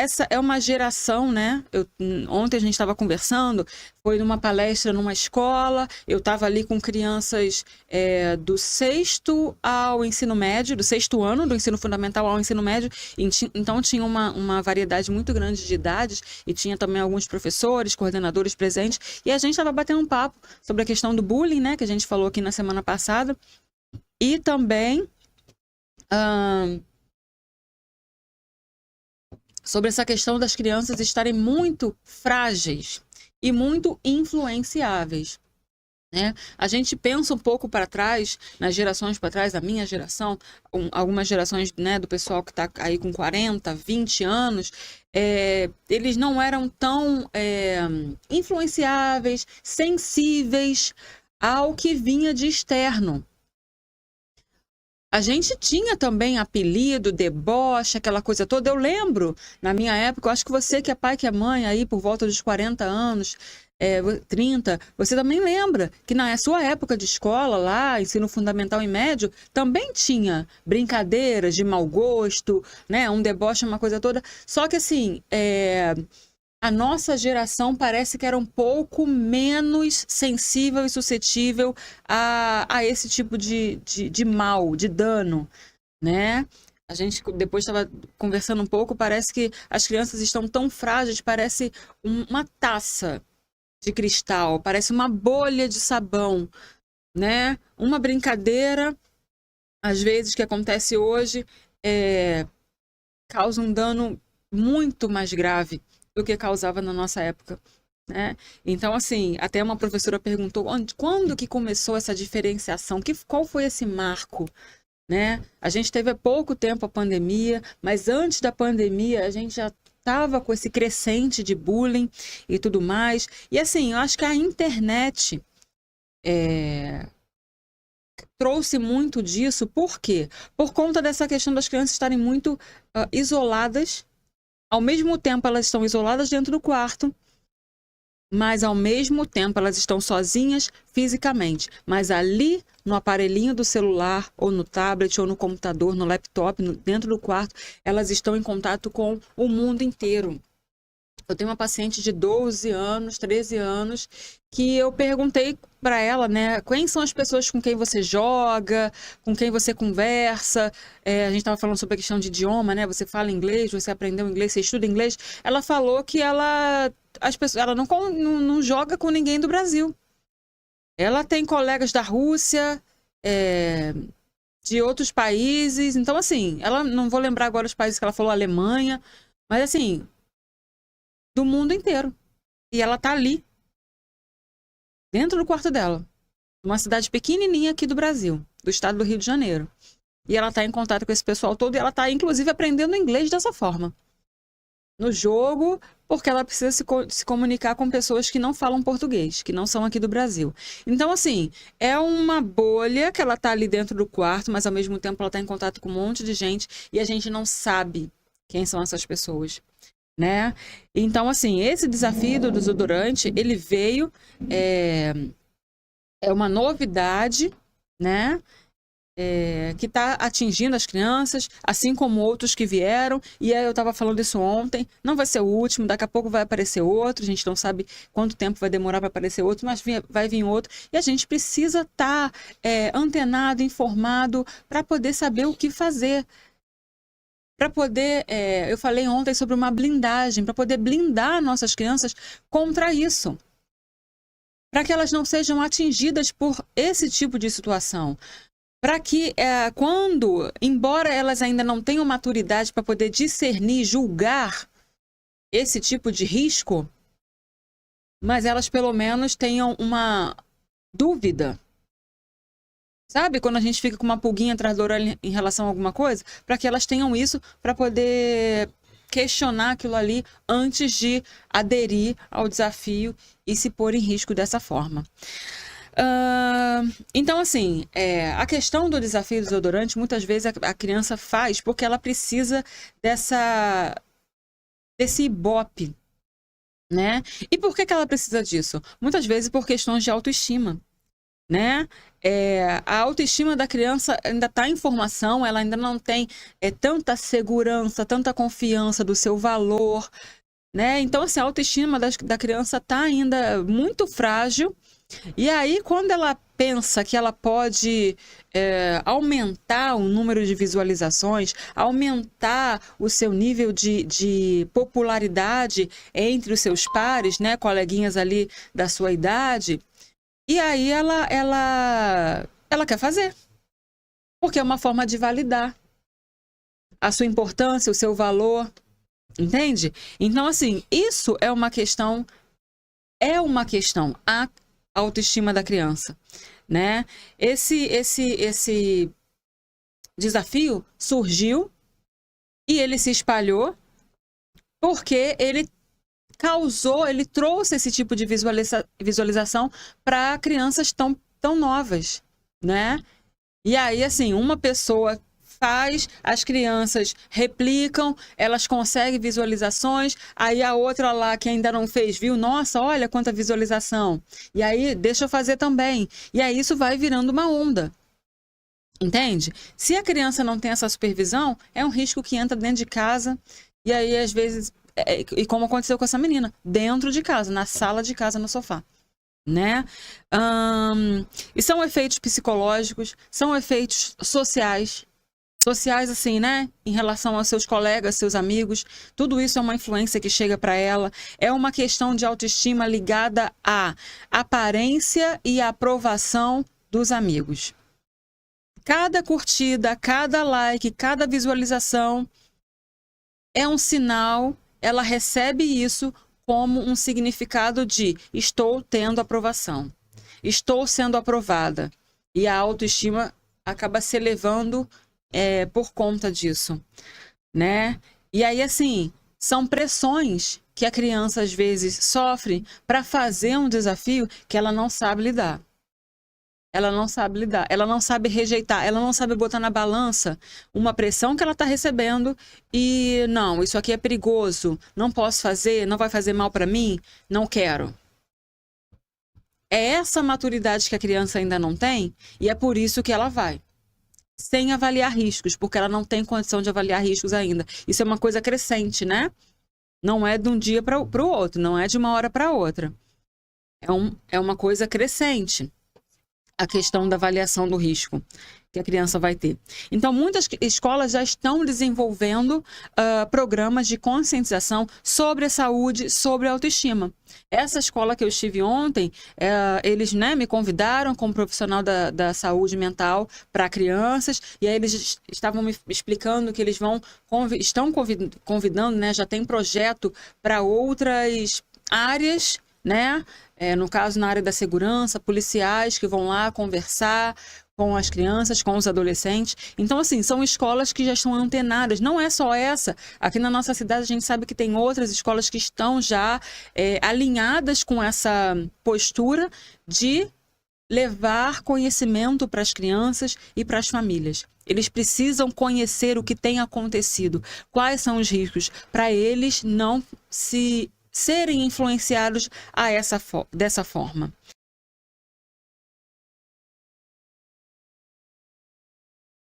essa é uma geração, né? Ontem a gente estava conversando, foi numa palestra numa escola, eu estava ali com crianças do 6º ao ensino médio, do 6º ano, do ensino fundamental ao ensino médio, então tinha uma variedade muito grande de idades e tinha também alguns professores, coordenadores presentes, e a gente estava batendo um papo sobre a questão do bullying, né? Que a gente falou aqui na semana passada, e também sobre essa questão das crianças estarem muito frágeis e muito influenciáveis, né? A gente pensa um pouco para trás, nas gerações para trás, a minha geração, algumas gerações, né, do pessoal que está aí com 40, 20 anos, eles não eram tão influenciáveis, sensíveis ao que vinha de externo. A gente tinha também apelido, deboche, aquela coisa toda. Eu lembro, na minha época, eu acho que você que é pai, que é mãe, aí por volta dos 40 anos, 30, você também lembra que na sua época de escola, lá, ensino fundamental e médio, também tinha brincadeiras de mau gosto, né? Um deboche, uma coisa toda. Só que assim, a nossa geração parece que era um pouco menos sensível e suscetível a esse tipo de mal, de dano, né? A gente depois estava conversando um pouco, parece que as crianças estão tão frágeis, parece uma taça de cristal, parece uma bolha de sabão, né? Uma brincadeira, às vezes, que acontece hoje, causa um dano muito mais grave do que causava na nossa época, né? Então, assim, até uma professora perguntou quando que começou essa diferenciação, qual foi esse marco, né? A gente teve há pouco tempo a pandemia, mas antes da pandemia a gente já estava com esse crescente de bullying e tudo mais. E assim, eu acho que a internet trouxe muito disso. Por quê? Por conta dessa questão das crianças estarem muito isoladas. Ao mesmo tempo, elas estão isoladas dentro do quarto, mas ao mesmo tempo elas estão sozinhas fisicamente. Mas ali, no aparelhinho do celular, ou no tablet, ou no computador, no laptop, dentro do quarto, elas estão em contato com o mundo inteiro. Eu tenho uma paciente de 12 anos, 13 anos, que eu perguntei para ela, né, quem são as pessoas com quem você joga, com quem você conversa. A gente estava falando sobre a questão de idioma, né? Você fala inglês, você aprendeu inglês, você estuda inglês. Ela falou que ela não joga com ninguém do Brasil. Ela tem colegas da Rússia, de outros países. Então, assim, ela não vou lembrar agora os países que ela falou, Alemanha, mas assim, do mundo inteiro. E ela tá ali, dentro do quarto dela, numa cidade pequenininha aqui do Brasil, do estado do Rio de Janeiro. E ela tá em contato com esse pessoal todo, e ela tá, inclusive, aprendendo inglês dessa forma. No jogo, porque ela precisa se comunicar com pessoas que não falam português, que não são aqui do Brasil. Então, assim, é uma bolha que ela tá ali dentro do quarto, mas ao mesmo tempo ela tá em contato com um monte de gente, e a gente não sabe quem são essas pessoas, né? Então, assim, esse desafio do desodorante, ele veio, é uma novidade, né? Que está atingindo as crianças, assim como outros que vieram, e aí eu estava falando isso ontem, não vai ser o último, daqui a pouco vai aparecer outro, a gente não sabe quanto tempo vai demorar para aparecer outro, mas vai vir outro, e a gente precisa estar antenado, informado, para poder saber o que fazer. Para poder, eu falei ontem sobre uma blindagem, para poder blindar nossas crianças contra isso. Para que elas não sejam atingidas por esse tipo de situação. Para que, embora elas ainda não tenham maturidade para poder discernir, julgar esse tipo de risco, mas elas pelo menos tenham uma dúvida. Sabe, quando a gente fica com uma pulguinha atrás da orelha em relação a alguma coisa, para que elas tenham isso para poder questionar aquilo ali antes de aderir ao desafio e se pôr em risco dessa forma. Então, assim, a questão do desafio do desodorante, muitas vezes a criança faz porque ela precisa desse ibope, né? E por que ela precisa disso? Muitas vezes por questões de autoestima. né? A autoestima da criança ainda está em formação, ela ainda não tem tanta segurança, tanta confiança do seu valor, né? Então, assim, a autoestima da criança está ainda muito frágil. E aí, quando ela pensa que ela pode aumentar o número de visualizações, aumentar o seu nível de popularidade entre os seus pares, né, coleguinhas ali da sua idade, e aí ela quer fazer, porque é uma forma de validar a sua importância, o seu valor, entende? Então, assim, isso é uma questão, a autoestima da criança, né? Esse desafio surgiu e ele se espalhou porque ele trouxe esse tipo de visualização para crianças tão novas, né? E aí, assim, uma pessoa faz, as crianças replicam, elas conseguem visualizações, aí a outra lá que ainda não fez, viu? Nossa, olha quanta visualização. E aí, deixa eu fazer também. E aí isso vai virando uma onda. Entende? Se a criança não tem essa supervisão, é um risco que entra dentro de casa, e aí às vezes, e como aconteceu com essa menina, dentro de casa, na sala de casa, no sofá. Né? E são efeitos psicológicos, são efeitos sociais assim, né? Em relação aos seus colegas, seus amigos, tudo isso é uma influência que chega para ela. É uma questão de autoestima ligada à aparência e à aprovação dos amigos. Cada curtida, cada like, cada visualização é um sinal, ela recebe isso como um significado de estou tendo aprovação, estou sendo aprovada. E a autoestima acaba se elevando por conta disso, né? E aí, assim, são pressões que a criança às vezes sofre para fazer um desafio que ela não sabe lidar. Ela não sabe lidar, ela não sabe rejeitar, ela não sabe botar na balança uma pressão que ela está recebendo e não, isso aqui é perigoso, não posso fazer, não vai fazer mal para mim, não quero. É essa maturidade que a criança ainda não tem e é por isso que ela vai. Sem avaliar riscos, porque ela não tem condição de avaliar riscos ainda. Isso é uma coisa crescente, né? Não é de um dia para o outro, não é de uma hora para outra. É uma coisa crescente. A questão da avaliação do risco que a criança vai ter. Então, muitas escolas já estão desenvolvendo programas de conscientização sobre a saúde, sobre a autoestima. Essa escola que eu estive ontem, eles, né, me convidaram como profissional da saúde mental para crianças, e aí eles estavam me explicando que eles estão convidando, né, já tem projeto para outras áreas, né? No caso, na área da segurança, policiais que vão lá conversar com as crianças, com os adolescentes. Então, assim, são escolas que já estão antenadas. Não é só essa. Aqui na nossa cidade, a gente sabe que tem outras escolas que estão já alinhadas com essa postura de levar conhecimento para as crianças e para as famílias. Eles precisam conhecer o que tem acontecido, quais são os riscos, para eles não serem influenciados dessa forma.